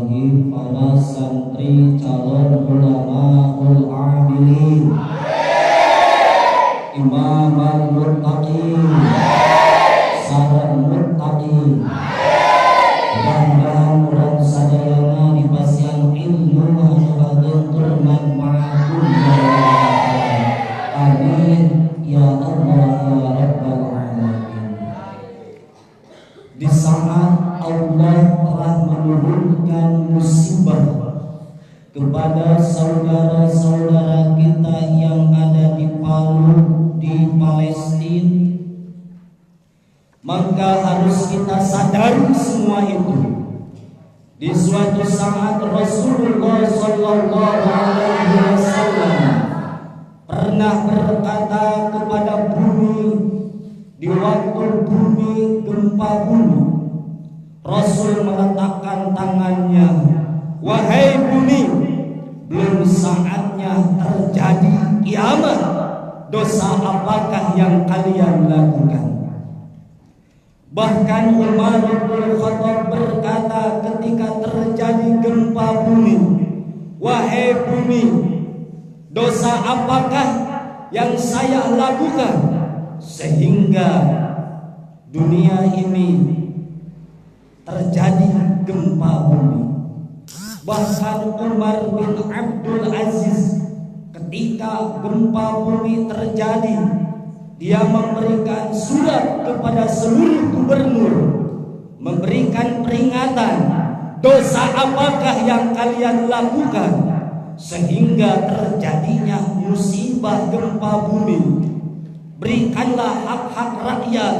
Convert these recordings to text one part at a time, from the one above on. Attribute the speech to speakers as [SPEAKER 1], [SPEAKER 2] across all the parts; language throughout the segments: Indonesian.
[SPEAKER 1] Bismillahirrahmanirrahim. Para santri calon ulamaul amilin, imamul muttaqin, sareng muttaqin, mudah-mudahan urang sadayana dipasihan ilmu anu ageng bermanfaat. Amin ya Allah ya Rabbal alamin. Di saat Allah telah menurunkan musibah kepada saudara-saudara kita yang ada di Palu, di Palestina, maka harus kita sadari semua itu. Di suatu saat Rasulullah Sallallahu Alaihi Wasallam pernah berkata kepada bumi di waktu bumi gempa bumi, Rasul meletakkan tangannya, wahai bumi, belum saatnya terjadi kiamat. Dosa apakah yang kalian lakukan? Bahkan Umar bin Khattab berkata ketika terjadi gempa bumi, wahai bumi, dosa apakah yang saya lakukan sehingga dunia ini terjadi gempa bumi? Bahkan Umar bin Abdul Aziz ketika gempa bumi terjadi, dia memberikan surat kepada seluruh gubernur, memberikan peringatan, dosa apakah yang kalian lakukan sehingga terjadinya musibah gempa bumi. Berikanlah hak-hak rakyat,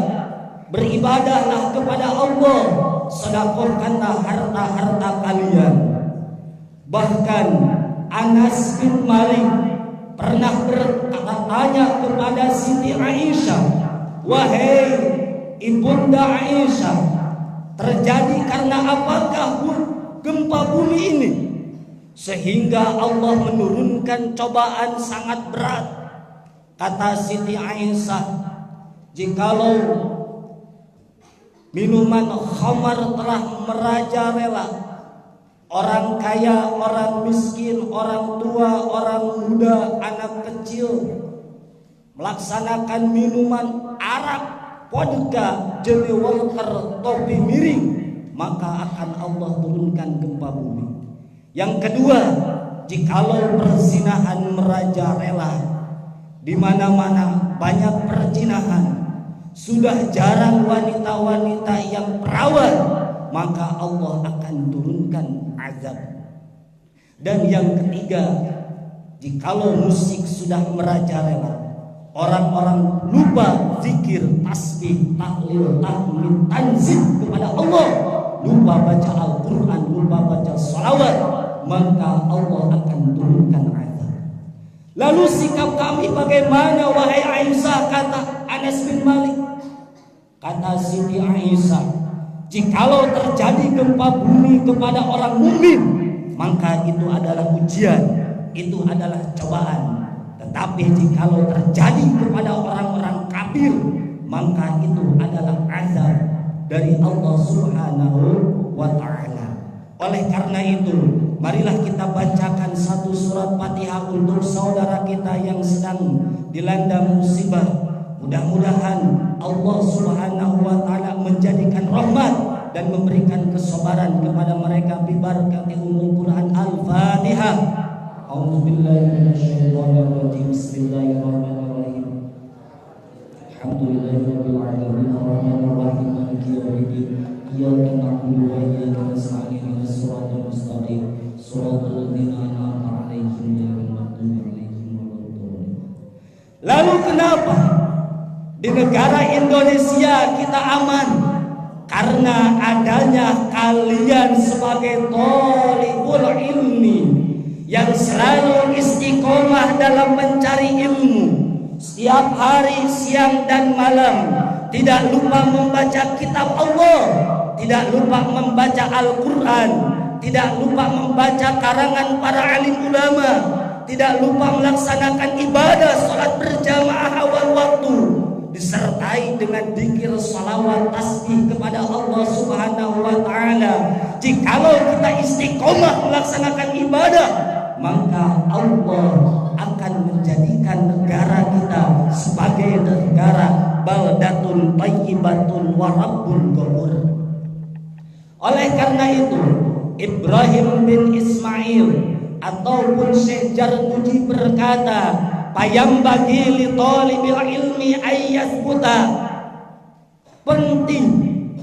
[SPEAKER 1] beribadahlah kepada Allah, sedekahkanlah harta-harta kalian. Bahkan Anas bin Malik pernah bertanya kepada Siti Aisyah, wahai ibunda Aisyah, terjadi karena apakah gempa bumi ini sehingga Allah menurunkan cobaan sangat berat? Kata Siti Aisyah, jikalau minuman khamar telah merajalela, orang kaya, orang miskin, orang tua, orang muda, anak kecil melaksanakan minuman arak, vodka, jelly water, topi miring, maka akan Allah turunkan gempa bumi. Yang kedua, jikalau perzinahan merajalela, di mana-mana banyak perzinahan, sudah jarang wanita-wanita yang perawan, maka Allah akan turunkan azab. Dan yang ketiga, jikalau musik sudah merajalela, orang-orang lupa zikir, tasbih, tahlil, tahmid, tanzim kepada Allah, lupa baca Al-Quran, lupa baca salawat, maka Allah akan turunkan azab. Lalu sikap kami bagaimana wahai Aisyah, kata Anas bin Malik. Kata Siti Aisyah, jikalau terjadi gempa bumi kepada orang mukmin, maka itu adalah ujian, itu adalah cobaan. Tetapi jikalau terjadi kepada orang-orang kafir, maka itu adalah azab dari Allah Subhanahu wa ta'ala. Oleh karena itu, marilah kita bacakan satu surat Fatihah untuk saudara kita yang sedang dilanda musibah. Mudah-mudahan Allah Subhanahu wa ta'ala menjadikan rahmat dan memberikan kesabaran kepada mereka bibarakati umul Quran. Al-Fatihah. A'udzubillahi minasyaitonir rajim. Bismillahirrahmanirrahim. Alhamdulillahirabbil alamin arrahmanir rahim maliki yaumiddin. Iyyaka na'budu wa iyyaka nasta'in ihdinas siratal mustaqim siratal ladzina an'amta 'alaihim ghairil maghdubi 'alaihim waladdallin. Lalu kenapa di negara Indonesia kita aman? Karena adanya kalian sebagai thalibul ilmi yang selalu istiqomah dalam mencari ilmu setiap hari, siang dan malam, tidak lupa membaca kitab Allah, tidak lupa membaca Al-Quran, tidak lupa membaca karangan para alim ulama, tidak lupa melaksanakan ibadah sholat berjamaah awal waktu, disertai dengan dzikir, salawat, tasbih kepada Allah Subhanahu wa taala. Jikalau kita istiqomah melaksanakan ibadah, maka Allah akan menjadikan negara kita sebagai negara baldatun thayyibatun wa rabbun ghafur. Oleh karena itu, Ibrahim bin Ismail ataupun Syekh Jarnuji berkata, "Payam bagi li talibil ilmi ayyasbuta." Penting,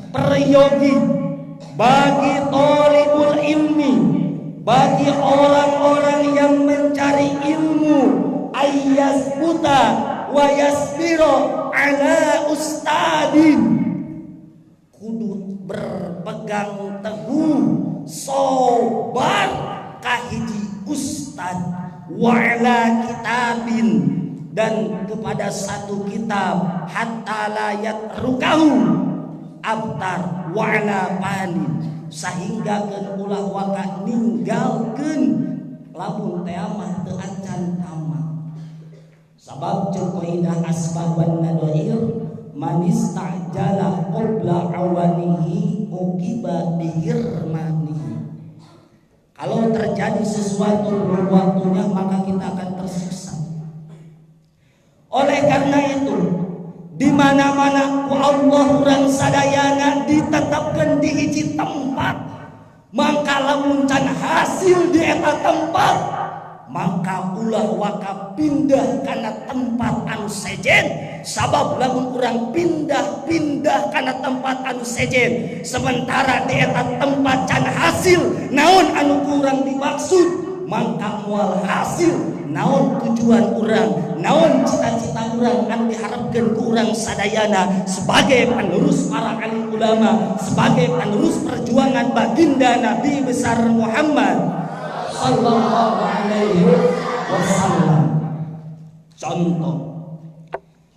[SPEAKER 1] peryogi bagi talibul ilmi, bagi orang-orang yang mencari ilmu, ayyasbuta wa yasbiru ala ustadin, kudu berpegang teguh sobar kahiji ustad, wa ala kitabin, dan kepada satu kitab, hatta la yatrukahu abtar wa ala panin, sehingga keun ulah waka ninggalkeun lamun teh mah teu acan tamat. Sabab ceuk qaidah asbaban nadair, manis ta'jala qabla awanihi uqiba bihirmanihi. Kalau terjadi sesuatu belum waktunya, maka kita akan tersiksa. Oleh karena itu, di mana-mana ku Allah urang sadayana ditetapkan di hiji tempat, maka lamun can hasil di eta tempat, maka ulah waka pindah kana tempat anu sejen. Sabab lamun urang pindah kana tempat anu sejen, sementara di eta tempat can hasil naon anu kurang dimaksud, maka moal hasil naon tujuan urang, naon cita-cita urang anu diharapkeun ku urang sadayana sebagai penerus para alim ulama, sebagai penerus perjuangan baginda Nabi besar Muhammad sallallahu alaihi wasallam. Contoh,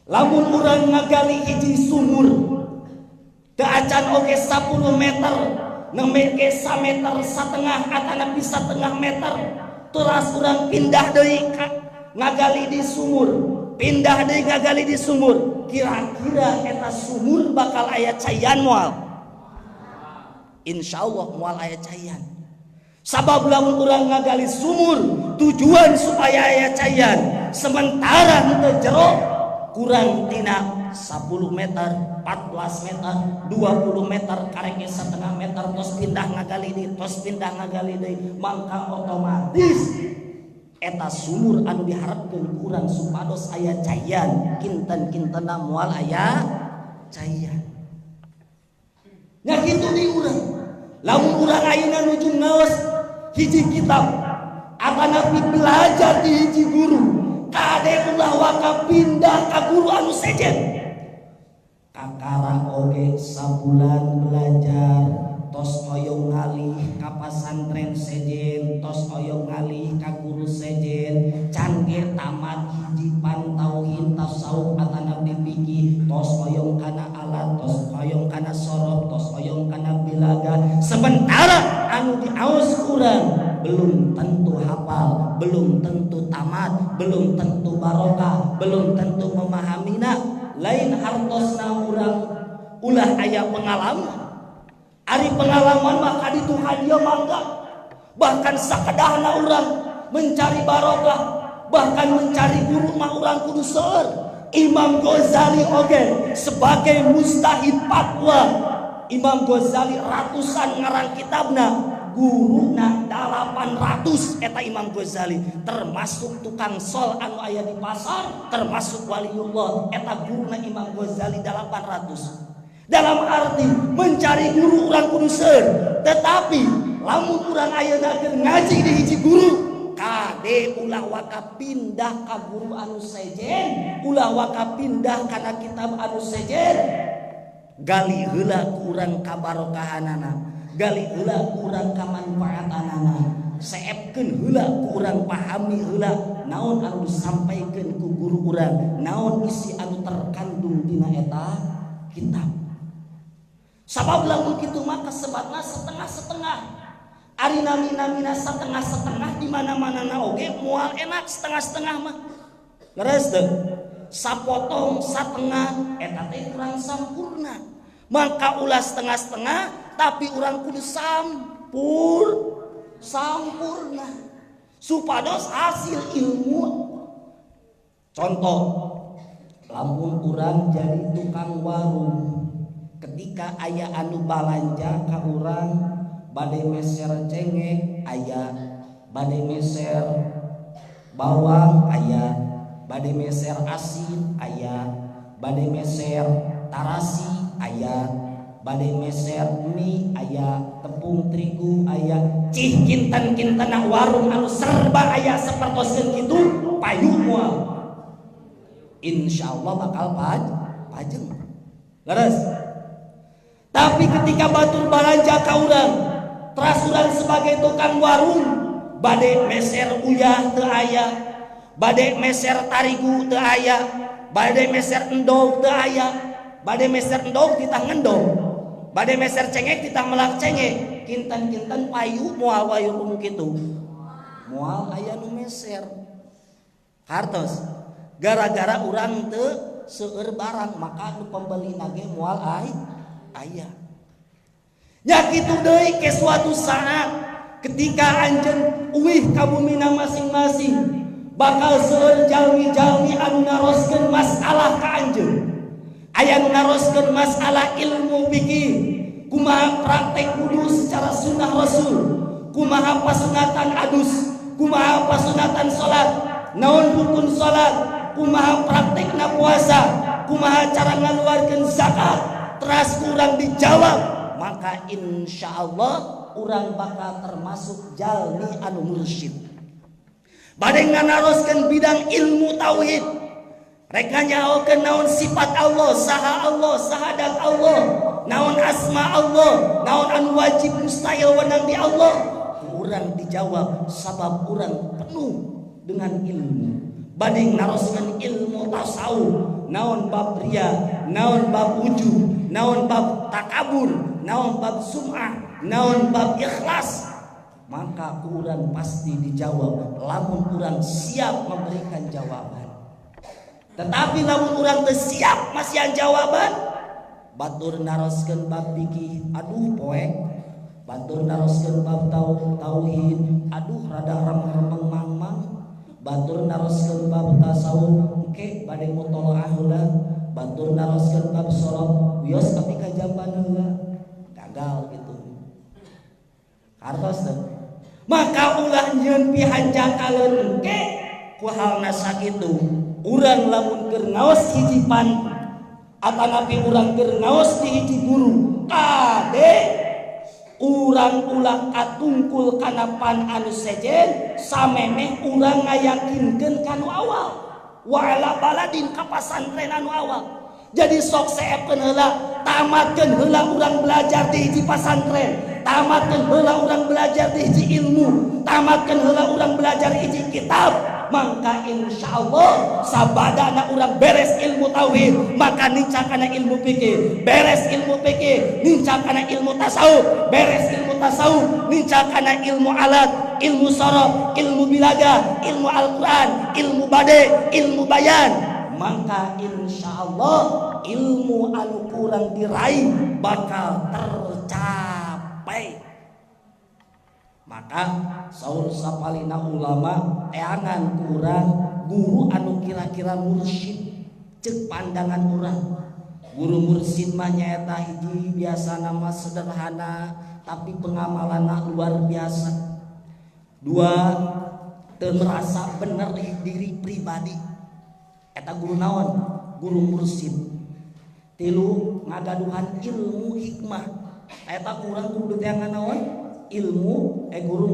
[SPEAKER 1] lamun urang ngagali hiji sumur teu acan oge 10 meter, nembe ge 1 meter satengah atana bisa 1/2 meter, terus urang pindah deui ngagali di sumur, pindah deui ngagali di sumur, kira-kira eta sumur bakal aya caian moal? Insyaallah moal aya caian. Sabab lamun urang ngagali sumur tujuan supaya aya caian, sementara henteu jero kurang tina 10 meter, 14 meter, 20 meter, karek 1/2 meter, tos pindah ngagali deui, tos pindah ngagali deui, maka otomatis eta sumur anu diharapkeun kurang supados aya caian, kinten-kintenna moal aya caian. Nya kitu di urang. Lamun urang ayeuna nuju ngaos hiji kitab, atanapi belajar di hiji guru, kade ulah waka pindah ka guru anu sejen. Kakara oge sabulan belajar, tos hoyong ngalih ka pasantren sejen, tos hoyong ngalih ka guru sejen, cangge tamat hiji pantauhin tasawuf atanapi fikih, tos hoyong kana alat, tos hoyong kana sorof, tos hoyong kana bilaga, sementara anu diaos kurang belum tentu hafal, belum tentu tamat, belum tentu barokah, belum tentu memahaminya. Lain hartosna urang ulah aya pengalaman. Ari pengalaman mah kaditu hadiah mangga. Bahkan sakedahna urang mencari barokah, bahkan mencari guru mah urang kudu seueur. Imam Ghazali oge sebagai mustahid fatwa. Imam Ghazali ratusan ngarang kitabna, guruna 800 eta Imam Ghazali, termasuk tukang sol anu aya di pasar, termasuk waliullah, eta guruna Imam Ghazali 800. Dalam arti mencari guru urang kudu seueur, tetapi lamun urang ayeuna keur ngaji di hiji guru, kade ulah waka pindah ka guru anu sejen, ulah waka pindah kana kitab anu sejen. Gali heula kurang kabarokahanana, gali heula kurang kamanfaatanana, seepkeun heula kurang pahami heula naon anu disampaikeun ku guru urang, naon isi anu terkandung dina eta kitab. Sabab lamun kitu mah kasebatna setengah-setengah. Ari nami-namina setengah-setengah di mana-manana oge moal enak setengah-setengah mah. Leres teu? sapotong satengah eta teh kurang sampurna. Maka ulah setengah-setengah tapi urang kudu sampurna supados hasil ilmu. Contoh, lamun urang jadi tukang warung, ketika aya anu balanja ka urang bade meser cengek aya, bade meser bawang aya, bade meser asin aya, bade meser tarasi aya, bade meser mie aya, tepung terigu aya, cih kinten-kinten warung anu serba aya sapertoskeun kitu payu moal. Insyaallah bakal pajeng. Leres. Tapi ketika batur balanja ka urang, teras urang sebagai tukang warung, bade meser uyah teu aya, bade meser tarigu teu aya, bade meser endog teu aya, bade meser endog ditah ngendog, bade meser cengek ditah melak cengek, kinten-kinten payu moal wayung kitu. Moal aya nu meser. Hartos gara-gara urang teu seueur barang, maka nu pembeli nage moal aya. Nya kitu deui ke suatu saat ketika anjeun uwih ka bumina masing-masing bakal seueur jalmi-jalmi anu naroskeun masalah ka anjeun. Aya nu naroskeun masalah ilmu fikih, kumaha praktek wudu secara sunnah Rasul, kumaha pasunatan adus, kumaha pasunatan salat, naon rukun salat, kumaha praktekna puasa, kumaha cara ngaluarkeun zakat, teras kurang dijawab, maka insyaallah urang bakal termasuk jalmi anu mursyid. Bade nganaroskeun bidang ilmu tauhid, reka nyahokeun naon sifat Allah, saha Allah, sahadat Allah, naon asma Allah, naon anu wajib mustahil wenang di Allah, urang dijawab sabab urang penuh dengan ilmu. Bade naroskeun ilmu tasawuf, naon bab riya, naon bab ujub, naon bab takabur, naon bab sum'ah, naon bab ikhlas, maka urang pasti dijawab lamun urang siap memberikan jawaban. Tetapi lamun urang teu siap masihan jawaban, batur naroskeun bab fikih, aduh poek, batur naroskeun bab tauhid, aduh rada remeng mang-mang, batur naroskeun bab tasawuf engke bade mutalaah heula, batur naroskeun bab salat wios tapi kajaban heula, gagal gitu. Hartos teh. Maka ulah nyieun pihanjakaleun engke ku halna sakitu. Urang lamun keur ngaos hiji pan atanapi urang keur ngaos di hiji guru, kade urang ulah katungkul kana pan anu sejen samemeh urang ngayakinkeun kanu awal. Wala baladin ka pasantren anu awal. Jadi sok seepkeun heula, tamatkeun heula urang belajar di hiji pasantren, tamatkeun heula urang belajar di hiji ilmu, tamatkeun heula urang belajar hiji kitab. Maka insyaallah sabadana urang beres ilmu tauhid, maka nincak kana ilmu fikih, beres ilmu fikih nincak kana ilmu tasawuf, beres ilmu tasawuf nincak kana ilmu alat, ilmu sorof, ilmu bilaga, ilmu Al-Qur'an, ilmu bade, ilmu bayan. Maka insyaallah ilmu anu kurang diraih bakal tercapai. Maka saur sapalina ulama eangan kurang guru anu kira-kira mursyid cek pandangan urang. Guru mursyid mah nyaeta hiji biasa nama sederhana tapi pengamalanna luar biasa. Dua, teu merasa bener diri pribadi. Eta guru naon? Guru mursyid. Tilu, ngagaduhan ilmu hikmah. Eta kurang kudu teh naon? Ilmu guru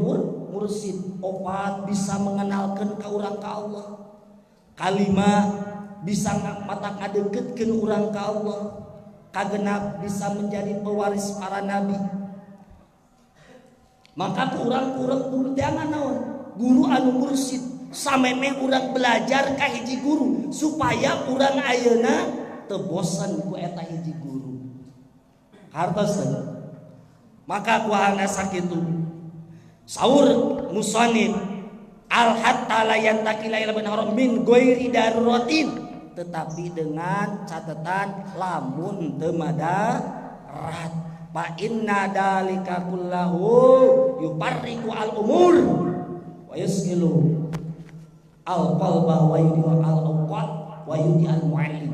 [SPEAKER 1] mursyid. Opat, bisa mengenalkan ka urang ka Allah. Kalima, bisa mata ngadeukeutkeun urang ka Allah. Kagenap, bisa menjadi pewaris para nabi. Maka urang kudu teh naon? Guru anu mursyid. Samemeh urang belajar ka hiji guru supaya urang ayeuna teu bosan ku eta hiji guru. Hartos teh. Maka kuahana sakitu saur musannif al hatta la yantaqila ila bin haram min ghairi daruratin tetapi dengan catatan lamun teu madarat. Fa inna dalika kullahu yufarriqu al umur wa yusqilu al qalba wa yudi al awqat wa yudi al muallim.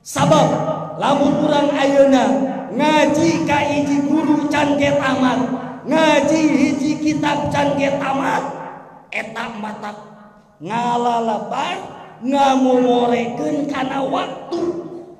[SPEAKER 1] Sabab lamun urang ayeuna ngaji ka hiji guru can ge tamat, ngaji hiji kitab can ge tamat, eta mata ngalalabar ngamomorekeun kana waktu,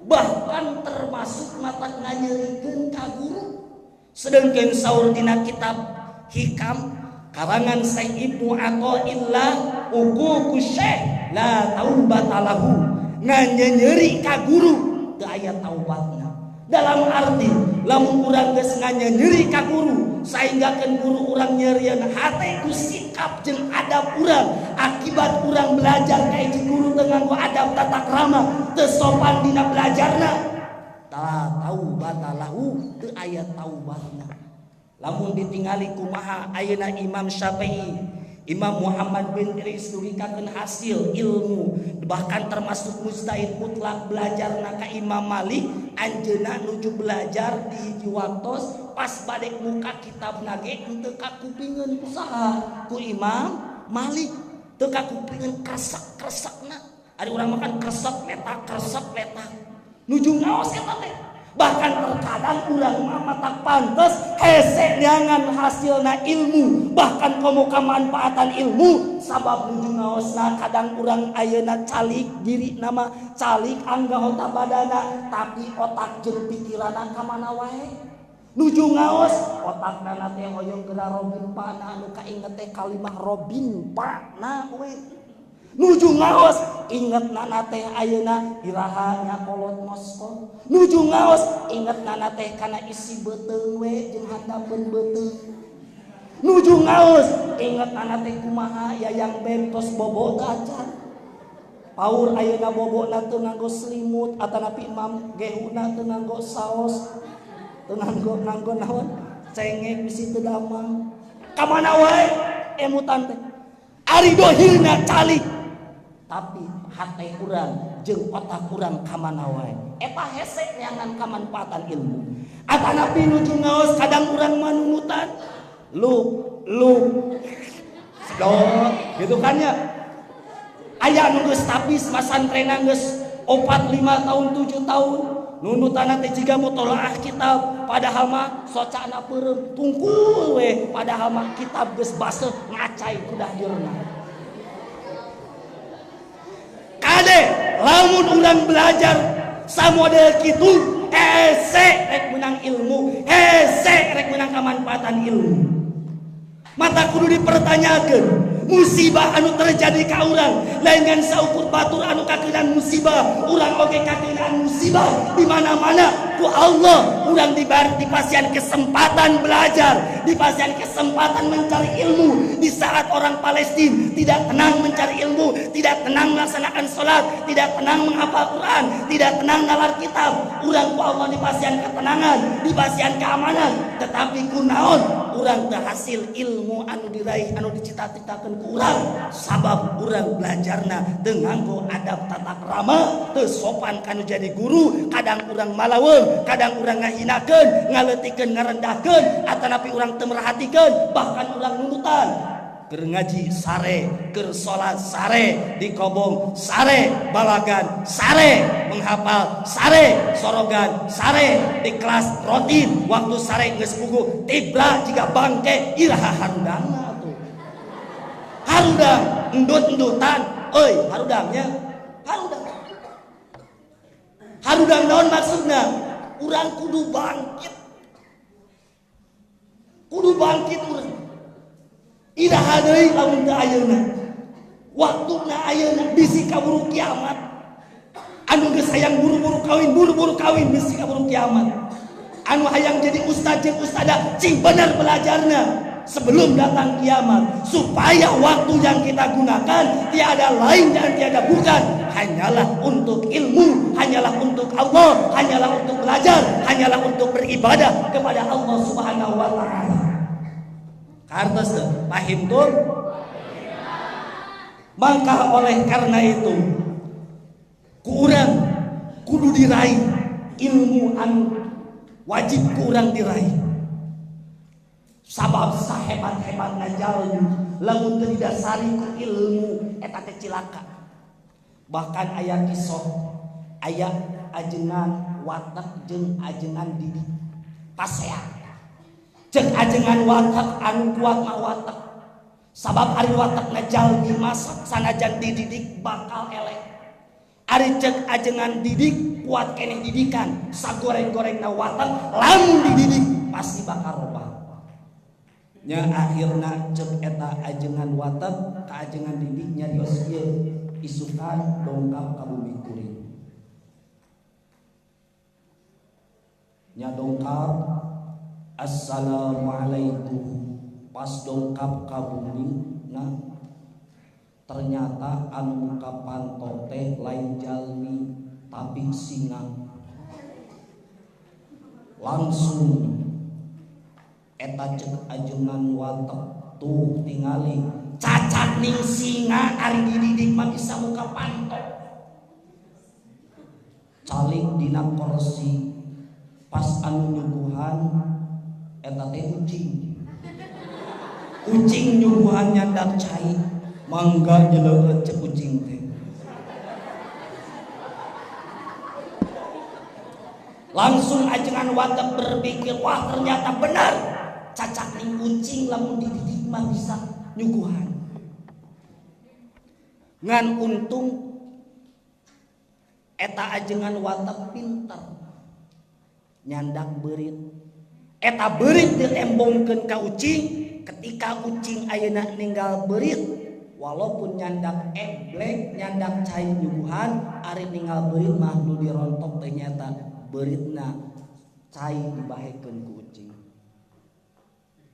[SPEAKER 1] bahkan termasuk mata nganyerikeun ka guru. Sedengkeun saur dina kitab Hikam karangan Syekh Ibnu Athaillah uququ syekh la taubata lahu, nganyenyeri ka guru teu aya taubatna. Dalam arti lamun urang geus nganyenyeri ka guru sainggakeun guru urang nyerieun hate ku sikap jeung adab urang, akibat urang belajar ka hiji guru teu nganggo adab tata krama, teu sopan dina belajarna, ta taubata lahu, teu aya taubatna. Lamun ditingali kumaha ayeuna Imam Syafi'i, Imam Muhammad bin Idris dugikakeun hasil ilmu, bahkan termasuk mustahid mutlak belajar ka Imam Malik, anjeunna nuju belajar di hiji waktos pas bade muka kitab nage teu kakupingeun kusaha ku Imam Malik, teu kakupingeun kresek-kresekna. Ari urang makan kresek letak nuju ngaos eta teh. Bahkan terkadang urang mah tak pantes hese neangan hasilna ilmu, bahkan komo kamanfaatan ilmu, sabab nuju ngaosna kadang urang ayeuna calik diri nama calik anggota badana, tapi otak jeung pikiranna ka mana wae. Nuju ngaos otakna teh hoyong geura Robin Pana, anu kainget teh kalimah Robin Pana we. Nuju ngaos inget nana teh ayeuna iraha nyakolot Moskow. Nuju ngaos inget nana teh kana isi beuteung we jeung handapeun beuteung. Nuju ngaos inget nana teh kumaha yayang bentos bobo acan. Paur ayeuna bobona teu nganggo selimut, atanapi Imam Gehuna teu nganggo saos, teu nganggo naon? Cengeng bisi teu damang. Ka mana wae emutan teh. Ari dohirna calik, tapi hate urang jeung otak urang ka mana wae. Eta hese neangan kamanfaatan ilmu. Atanapi nuju ngaos kadang urang manunutan lu sedot gitu kan ya. Aya nu geus tapis masantrenna geus 4 5 tahun 7 tahun nunutanna teh jiga mutolaah kitab, padahal mah socana peureum tungkul we, padahal mah kitab geus baseuh ngacai ku dahyeuna. Kade lamun urang belajar samodel kitu hese rek menang ilmu, hese rek menang kamanfaatan ilmu. Mata kudu dipertanyakeun musibah anu terjadi ka urang lain ngan saukur batur anu kakeunaan musibah, urang oge kakeunaan musibah di mana-mana ku Allah. Urang dipasian kesempatan belajar, dipasian kesempatan mencari ilmu di saat orang Palestina tidak tenang mencari ilmu, tidak tenang melaksanakan sholat, tidak tenang menghafal Quran, tidak tenang nalar kitab. Urang ku Allah dipasian ketenangan, dipasian keamanan, tetapi kunaon urang teu hasil ilmu anu diraih anu dicita-citakeun ku urang, sabab urang belajarna teu nganggo adab tata krama, teu sopan kanu jadi guru. Kadang urang malaweung, kadang urang ngahinakeun, ngaleutikeun, ngarendahkeun, atanapi urang teu merhatikeun, bahkan urang nunutan keur ngaji sare, keur salat sare, di kobong sare, balagan sare, menghafal sare, sorogan sare, di kelas rutin waktu sare geus puguh tibla jika bangke iraha harudangna atuh. Harudang endut-endutan euy harudangnya harudang. Harudang naon maksudna? Urang kudu bangkit. Kudu bangkit urang. Iraha deui lamun teu ayeuna. Waktuna ayeuna bisi kaburu kiamat. Anu geus hayang buru-buru kawin bisi kaburu kiamat. Anu hayang jadi ustaz jeung ustazah cing bener belajarna sebelum datang kiamat, supaya waktu yang kita gunakan tiada lain dan tiada bukan hanyalah untuk ilmu, hanyalah untuk Allah, hanyalah untuk belajar, hanyalah untuk beribadah kepada Allah Subhanahu wa taala. Kartos pahim tuh? Maka oleh karena itu ku urang kudu diraih ilmu anu wajib ku urang diraih. Sabab sahebat-hebatna jalmi lamun teu didasari ku ilmu eta teh cilaka. Bahkan aya kisah aya ajengan watak jeung ajengan didik pasea. Jeung ajengan watak anu kuat mah watak. Sabab ari watakna jalmi masak sanajan dididik bakal elek. Ari cek ajengan didik kuat keneh didikan, sagoreng-gorengna watak lamun dididik pasti bakal robah. Nya akhirna cek eta ajengan watak ka ajengan didik nyarios ieu isukan dongkap ka bumi kuring. Nya dongkap assalamualaikum pas dongkap ka bumi nah ternyata anu muka panto teh lain jalmi tapi singa. Langsung eta cek ajengan watak tuh tingali cacat ning singa ari dididik mah bisa muka panto. Calik dina kursi pas anu nyuguhan eta teh kucing nyuguhan nyandak cai mangga jeleueut cek kucing teh. Langsung ajengan watak berpikir wah ternyata benar cacak ning kucing lamun dididik mah bisa nyuguhan. Ngan untung eta ajengan watak pinter nyandak beurit. Eta beurit diembongkeun ka ucing, ketika ucing ayeuna ninggal beurit walaupun nyandak eblek nyandak cai nyuguhan ari ninggal beurit mah nu dirontok teh nyata beuritna cai dibahekeun ku ucing.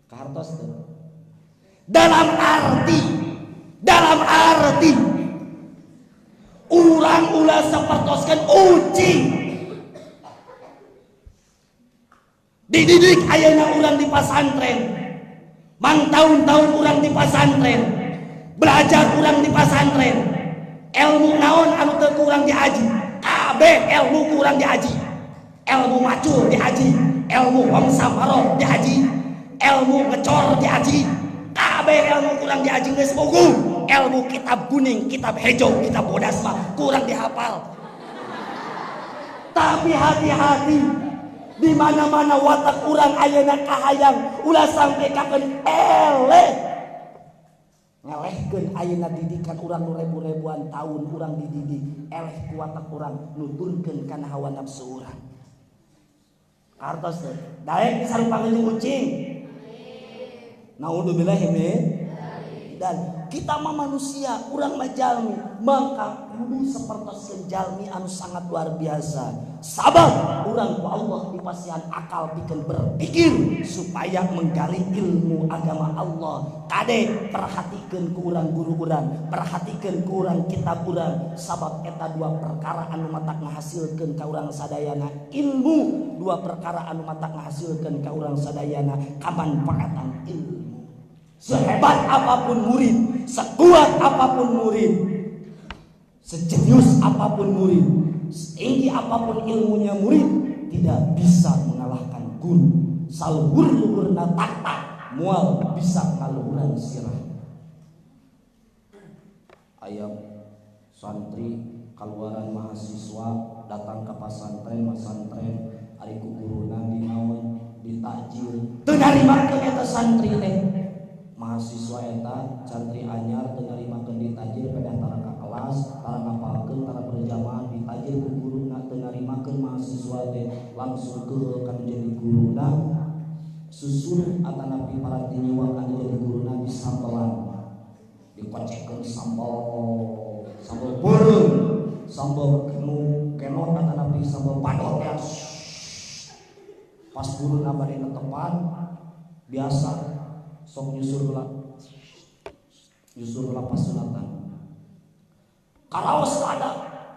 [SPEAKER 1] Kahartos teh dalam arti urang ulah sapertoskeun ucing dididik ayeuna urang di pasantren mang tahun-tahun urang di pasantren belajar urang di pasantren ilmu naon anu teu urang diaji kabeh ilmu urang diaji ilmu macul diaji ilmu wangsa marot diaji ilmu ngecor diaji kabeh ilmu kurang diaji geus bogu ilmu kitab kuning kitab hejo kitab bodas mah kurang dihafal. Tapi hati-hati di mana-mana watak urang ayeuna kahayang ulah sampai kakeun eleh ngelehkeun ayeuna didikan urang nu ribu-ribuan tahun urang dididik eleh ku watak urang nuturkeun kana hawa nafsu urang. Kartos teh daek sarupa jeung ucing. Naudzubillah dan kita mah manusia urang mah jalmi maka kudu sapertoskeun jalmi anu sangat luar biasa. Sabab urang ku Allah dipasihan akal pikeun berpikir supaya menggali ilmu agama Allah. Kade perhatikeun ku urang guru urang, perhatikeun ku urang kitab urang. Sabab eta dua perkara anu matak ngahasilkeun ka urang sadayana ilmu, dua perkara anu matak ngahasilkeun ka urang sadayana kamanfaatan ilmu. Sehebat apapun murid, sekuat apapun murid, sejenius apapun murid, setinggi apapun ilmunya murid, tidak bisa mengalahkan guru. Saluhur-luhurna takta mual bisa kaluhuran sirah. Ayam santri kaluaran mahasiswa datang ke pesantren ari ku guruna dinaon ditakjil teu narimakeun eta santri teh. Mahasiswa eta santri anyar teu narimakeun ditajir pedah tara ka kelas tara ngapalkeun tara berjamaah ditajir ku guruna teu narimakeun mahasiswa teh langsung keul kana jadi guruna susul atanapi para tinyiwak anu jadi guruna disampelan dikocekeun sambal beureum sambal kenot atanapi sambal padot ya. Pas guruna bade netepan biasa sok nyusur lapas sunatan karaos ada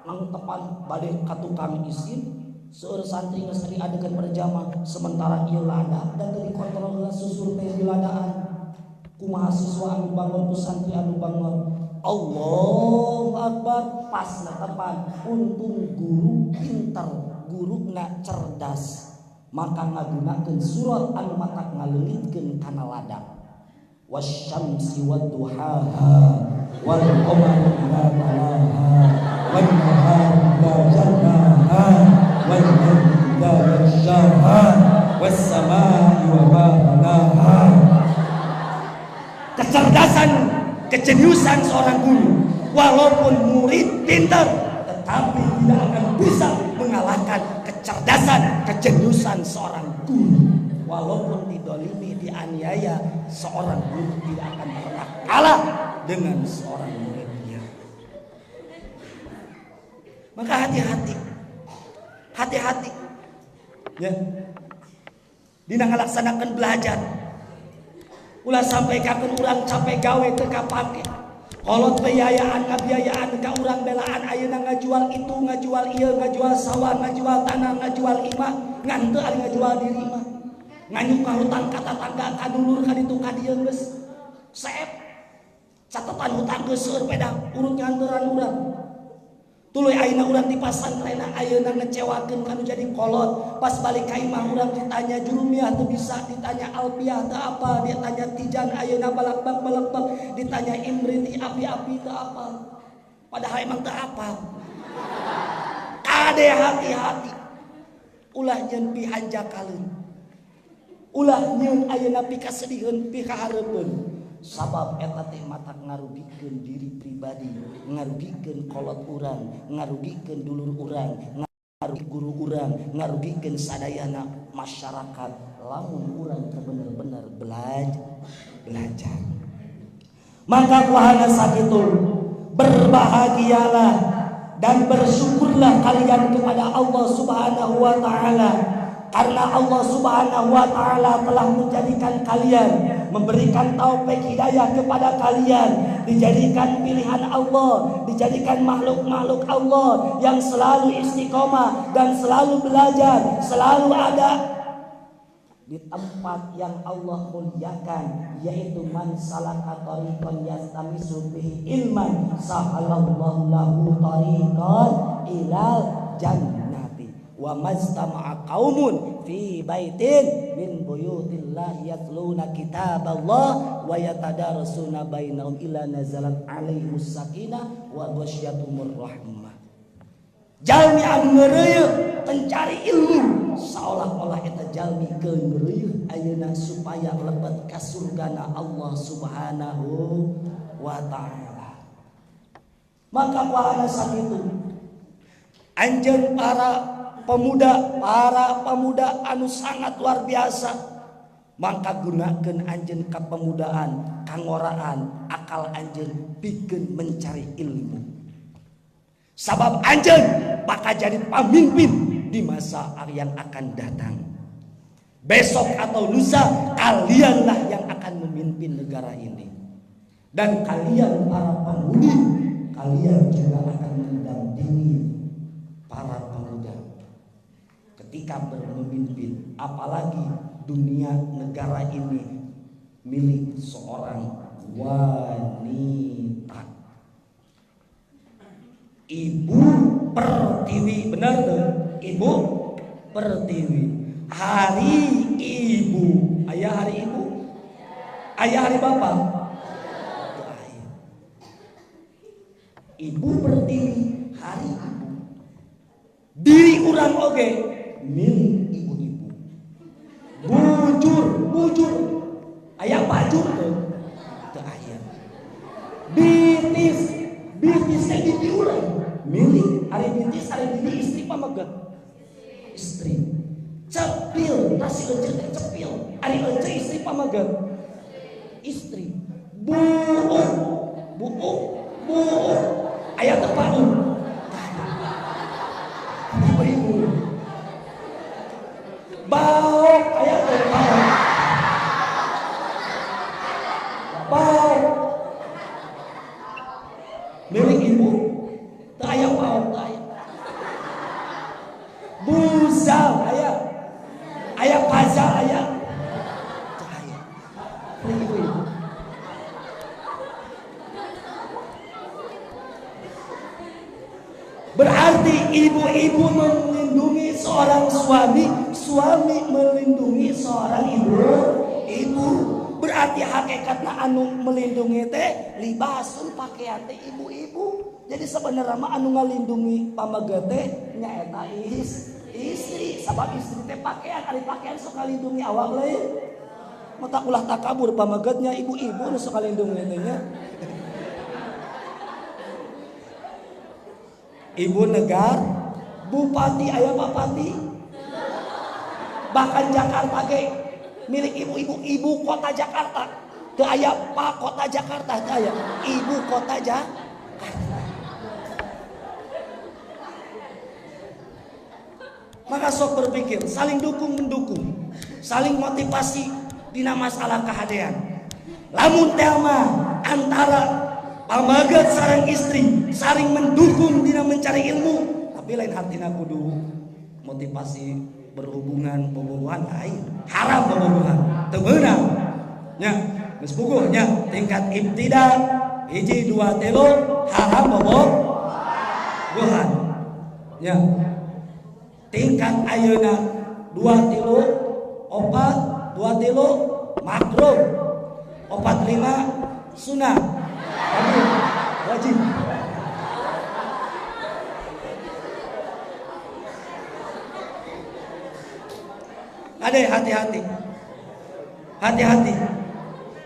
[SPEAKER 1] nang tepan bade ka tukang isin seueur santri geus diadegan berjamaah sementara ieu lada dan teu dikontrol susur teh di ladaan ku mahasiswa anu bangun ku santri anu bangun Allahu Akbar, pas tepan. Untung guru pintar, guru nggak cerdas, maka ngagunakeun surat anu matak ngaleungitkeun kana ladang. Wasyamsi wadduhaha wal qamari idza talaha wan nahari idza jallaha wal laili idza yaghshaha was samaa'i wa ma banaha. Kecerdasan, kejeniusan seorang guru, walaupun murid pintar, tetapi tidak akan bisa mengalahkan kecerdasan, kejeniusan seorang guru. Walaupun didolimi, dianiaya, seorang guru tidak akan pernah kalah dengan seorang muridnya. Maka hati-hati, hati-hati, ya, dina ngalaksanakan belajar. Ulah sampai kaken urang capek gawe teu kapake. Kolot biayaan ngabiayaan ka urang belaan ayeuna ngajual itu, ngajual ieu, ngajual sawah, ngajual tanah, ngajual imah, ngan teu ari ngajual diri mah. Nganyuk ka hutang ka tatangga, ka dulur, ka ditu ka dieu geus saep. Catatan hutang geus seueur pedang urut nyanteran urang. Tuluy ayeuna urang di pasantren ayeuna ngecewakeun kanu jadi kolot. Pas balik ka imah urang ditanya jurumiah teu bisa, ditanya alfiah teu apa, ditanya tijan ayeuna balak-balak, ditanya imriti api-api teu apa. Padahal emang teu apa. Ade hati-hati. Ulah nyeun pihan jakaleun. Ulah nyeun ayeuna pikasediheun pikahareupeun. Sabab eta teh matak ngarugikeun diri pribadi, ngarugikeun kolot urang, ngarugikeun dulur urang, ngarugikeun guru urang, ngarugikeun sadayana masyarakat. Lamun urang teh bener-bener belajar. Maka kuahana sakitu, berbahagialah dan bersyukurlah kalian kepada Allah Subhanahu wa taala. Karena Allah Subhanahu wa taala telah menjadikan kalian, memberikan taufik hidayah kepada kalian, dijadikan pilihan Allah, dijadikan makhluk-makhluk Allah yang selalu istiqomah dan selalu belajar, selalu ada di tempat yang Allah muliakan, yaitu man salaka tariqan yastamisu bihi ilman sahalallahu lahu tariqan ilal jannah. Wa majtama'a qaumun fi baitin min buyutillah yatluna kitaballah wa yatadarasuna bainahum illa nazalat alaihimus sakinah wa ghasyiyatuhumur rahmah. Jalmi anu ngeureuyeuh mencari ilmu seolah-olah eta jalmi keungeureueuh ayeuna supaya lebet ka surgana Allah Subhanahu wa taala. Maka kuahana sakitu anjeun para pemuda anu sangat luar biasa, maka gunakeun anjeun kapemudaan, kangoraan, akal anjeun pikeun mencari ilmu. Sabab anjeun bakal jadi pamimpin di masa yang akan datang. Besok atau lusa kalianlah yang akan memimpin negara ini. Dan kalian para pemudi, kalian juga akan mendampingi para pemuda ketika bermemimpin, apalagi dunia negara ini milik seorang wanita. Ibu Pertiwi, benar tuh? Ibu Pertiwi. Hari Ibu. Ayah hari Ibu? Ayah hari Bapak? Ibu Pertiwi, hari Ibu. Diri urang oge milik ibu-ibu. Bujur. Aya bajur tuh. Teu aya. Bitis teh di urang milik. Ari bitis ari di istri pamageut. Istri. Cepil, nasi euceuk teh cepil. Ari euceuk istri pamageut. Istri. Buuk. Aya teu paung. Ibu. Bau, ayah tuh bau. Milik ibu, tak ayah bau, tak ayah. Buzal, ayah pazal, ayah. Tak ayah. Ibu. Berarti ibu-ibu melindungi seorang suami, suami melindungi seorang ibu. Berarti hakikatnya anu melindungi teh libasun pakaian teh ibu-ibu. Jadi sebenarnya mah anu ngalindungi pamaget teh nyaeta istri. Sabab istri teh pakaian, ari pakaian sok ngalindungi awak lain. Mata ulah takabur pamagetnya ibu-ibu nu sok ngalindungi teh nya. Ibu negara, bupati aya bapati. Bahkan Jakarta ge milik ibu-ibu, ibu kota Jakarta. Teu aya Pak Kota Jakarta, teu aya ibu kota Jakarta. Maka sok berpikir, saling dukung mendukung, saling motivasi dina masalah kahadean. Lamun teh mah antara pamaget sareng istri saling mendukung dina mencari ilmu, tapi lain hatina kudu motivasi berhubungan bobogohan lain, haram bobogohan teu meunang nya. Geus puguh nya tingkat ibtida 1 2 3 haram bobogohan nya. Tingkat ayeuna 2 3 4 2 3 makruh 4 5 sunah wajib. Ade hati-hati. Hati-hati.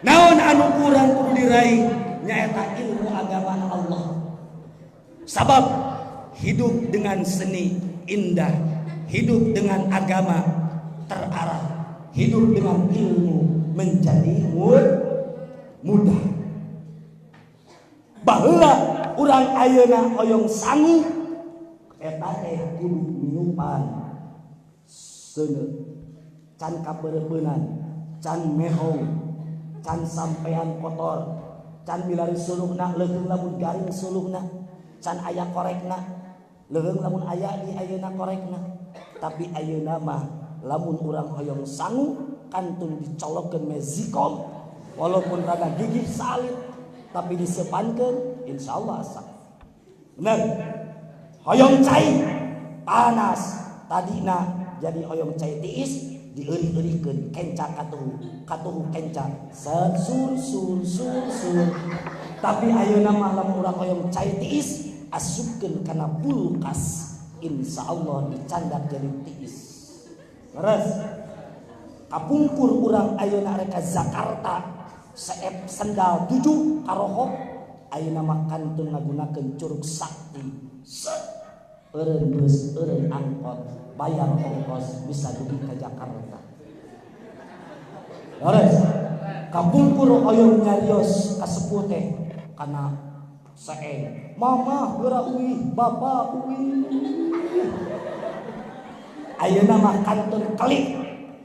[SPEAKER 1] Naon anu kurang kudu diraih nyaeta ilmu agama Allah. Sabab hidup dengan seni indah, hidup dengan agama terarah, hidup dengan ilmu menjadi mudah. Baheula urang ayeuna hoyong sangu eta teh kudu nyupan seuneu, can kabeureunan, can mehong, can sampean kotor, can milari suluhna leung lamun garing suluhna, can aya korekna leung lamun aya di ayeuna korekna. Tapi ayeuna mah lamun urang hoyong sangu kantun dicolokkeun mezikom walaupun rada gigih salit tapi disepankeun insyaallah sah. Bener. Hoyong cai panas tadina jadi hoyong cai tiis dieurih-eurihkeun kenca katuhu kenca sur. Tapi ayeuna mah lamun urang hoyong cai tiis asupkeun kana kulkas insyaallah dicandak jadi tiis. Leres. Kapungkur urang ayeuna reka Jakarta seep sendal 7 karohok ayeuna mah kantun ngagunakeun curug sakti. Eureun bus, eureun angkot, bayar ongkos bisa dugi ka Jakarta. Leres. Kapungkur hoyong nyarios ka sepuh teh kana saeng. Mama geura uih, bapa uih. Ayeuna mah kantun klik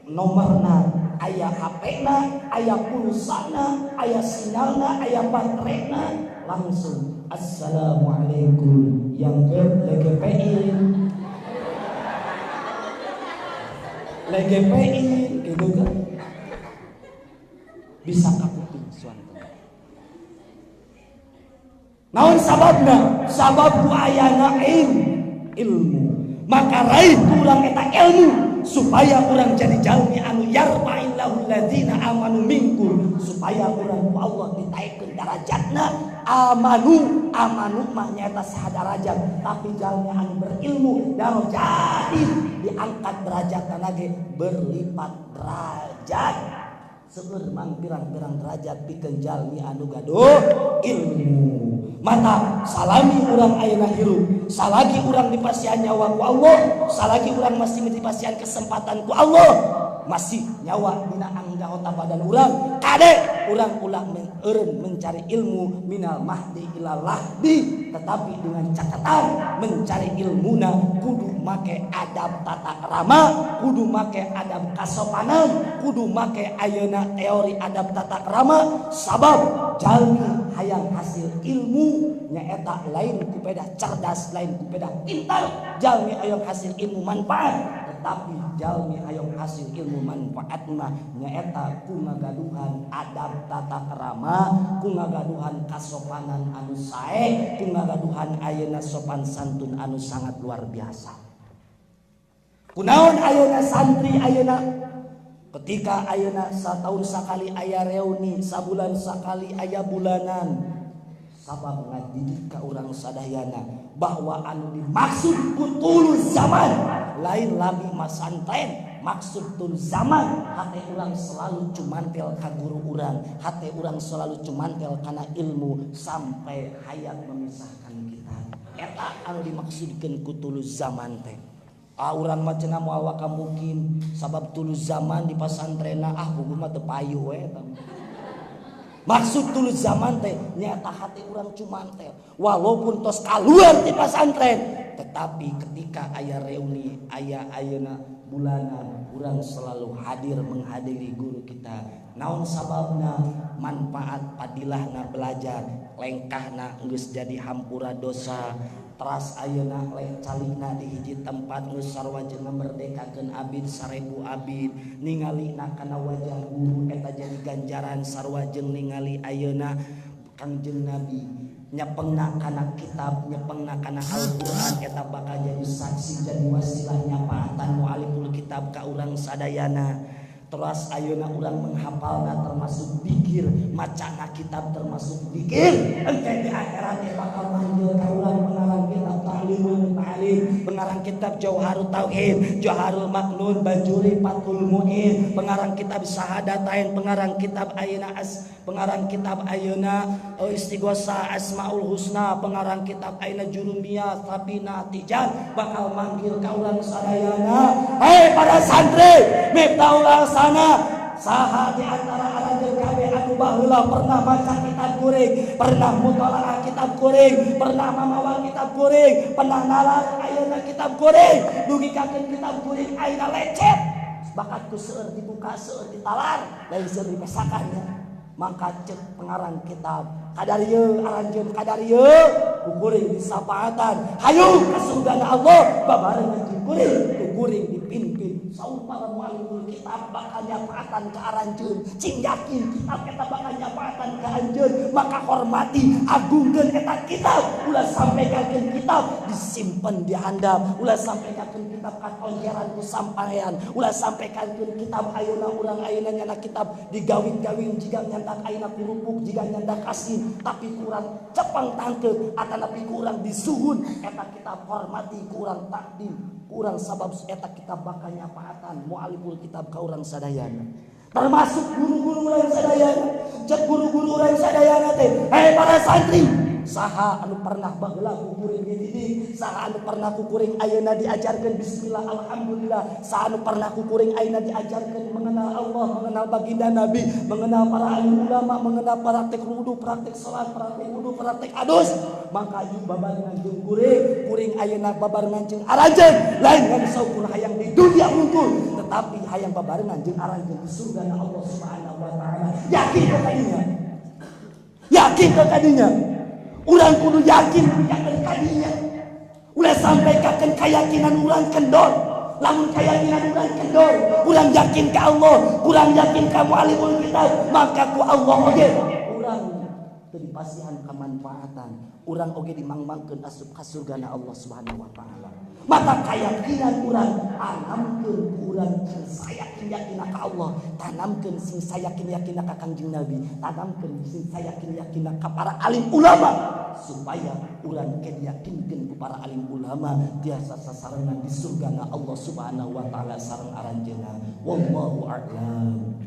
[SPEAKER 1] nomorna, aya HP-na, aya pulsana, aya sinyalna, aya baterena, langsung assalamualaikum yang LGPI gitu kan. Bisa kapuping suantana. Naon sababna? Sabab ku ayana ilmu. Maka raih kurang eta ilmu supaya orang jadi jalmi anu yarfa'illahu alladzina amanu minkum, supaya orang ku Allah ditaikeun darajatna. Amanu mah nyaeta sadarajat, tapi jalmi anu berilmu dan jadi diangkat derajatna ge berlipat derajat. Seueur mang pirang-pirang derajat pikeun jalmi anu gaduh ilmu. Mata salami urang ayeuna hirup, salagi urang dipasihan nyawa ku Allah, salagi urang masih dipasihan kesempatan ku Allah, masih nyawa dina anggota badan urang, kade urang ulah eureun mencari ilmu minal mahdi ilal lahdi, tetapi dengan catatan mencari ilmuna kudu make adab tata krama, kudu make adab kasopanan, kudu make ayeuna teori adab tata krama. Sabab jalmi hayang hasil ilmu nyaeta lain kupeda cerdas, lain kupeda pintar, jalmi hayang hasil ilmu manfaat, tetapi jalmi hayong hasil ilmu manfaat mah nyaeta ku ngagaduhan adab tata krama, ku ngagaduhan kasopanan anu sae, ku ngagaduhan ayeuna sopan santun anu sangat luar biasa. Kunaon ayeuna santri ayeuna ketika ayeuna satahun sakali aya reuni, sabulan sakali aya bulanan, sabab ngadidik ka urang sadayana bahwa anu dimaksud kutul zaman lain lami masantren. Maksud tul zaman hate urang selalu cumantel ka guru urang, hate urang selalu cumantel kana ilmu sampai hayat memisahkan kita. Eta anu dimaksudkeun kutul zaman teh. Urang mah cenah moal waka mungkin sabab tul zaman di pasantrena buku mah teu payu we. Maksud dulu zaman teh nyata hati orang cumantel walaupun tos kaluar di pesantren, tetapi ketika aya reuni aya ayeuna bulanan orang selalu hadir menghadiri guru kita. Naon sababna? Manfaat padilahna belajar, lengkahna geus jadi hampura dosa. Teras ayeuna calikna di hiji tempat geus sarwajengna merdekakeun abid 1000 abid, ningalina kana wajah guru eta jadi ganjaran sarwajeng ningali ayeuna Kangjeng Nabi nyepengna kana kitab, nyepengna kana Al-Qur'an eta bakal jadi saksi jadi wasilah nyapaatan mualiful kitab ka urang sadayana. Terus ayeuna urang menghafalna termasuk zikir, macana kitab termasuk zikir. Engke di akhirat bakal manggil ka urang pengarang kitab Ta'limul Ta'lim, pengarang kitab Jauharut Tauhid, Jauharul Maknun, Bajuri Fathul Muin, pengarang kitab Syahadatain, pengarang kitab ayeuna Istighosa Asmaul Husna, pengarang kitab ayeuna Jurumiyah Sabina Tijan bakal manggil ka urang sadayana. Hei para santri, mipta urang sana saha di antara aranjeun kabeh anu baheula pernah baca kitab kuring, pernah mutalaah kitab kuring, pernah mamawa kitab kuring, pernah nalar ayeuna kitab kuring, dugi kakeun kitab kuring ayeuna lecet bakat ku seueur dibuka seueur ditalar lain seueur dipesakannya. Maka cek pengarang kitab kadarieu aranjeun kadarieu ku kuring disapaatan hayu ka surgana Allah babarengan jeung kuring, ku kuring dipimpin saur para muallimul kitab bakal nyapaatan ka aranjeun, cing yakin kitab eta bakal nyapaatan ka anjeun, maka hormati agungkeun eta kitab, ulah sampaikan kitab disimpen di handap, ulah sampaikan kitab ka onjeran ku samparean, ulah sampaikan kitab ayeuna urang ayeuna nyana kitab digawin-gawin jiga nyandak ayeuna kurupuk jiga nyandak asin, tapi kurang cepeng tangkeun atanapi kurang disuhun eta kitab hormati kurang takdim kurang sabab eta kitab bakal nyapaatan mualiful kitab ka urang sadayana. Termasuk guru-guru urang sadayana, cek guru-guru urang sadayana teh, hei para santri, saha anu pernah baheula ku kuring dididik, saha anu pernah ku kuring ayeuna diajarkeun bismillah alhamdulillah, saha anu pernah ku kuring ayeuna diajarkeun mengenal Allah, mengenal baginda Nabi, mengenal para alim ulama, mengenal praktek wudu, praktek salat, praktek wudu, praktek adus, maka ieu babarengan jeung kuring ayeuna babarengan jeung aranjeun lain ngan saukur hayang di dunia unggul, tetapi hayang babarengan jeung aranjeun di surga Allah Subhanahu wa taala. Yakin ka kadinya? Yakin ka kadinya? Urang kudu yakin kakeun kadinya. Ulah sampai kakeun keyakinan urang kendor. Lamun keyakinan urang kendor, urang yakin ka Allah, urang yakin ka muallimul kitab, maka ku Allah oge urang teu dipasihan kamanfaatan. Urang oge dimangmangkeun asup ka surgana Allah Subhanahu wa taala. Maka keyakinan urang tanamkeun urang sing sayakin ka Allah, tanamkeun sing sayakin ka Kangjeng Nabi, tanamkeun sing sayakin ka para alim ulama supaya urang ke diyakinkeun ku para alim ulama tiasa sasarengan di surgana Allah Subhanahu wa taala sareng aranjeunna. Wallahu a'lam.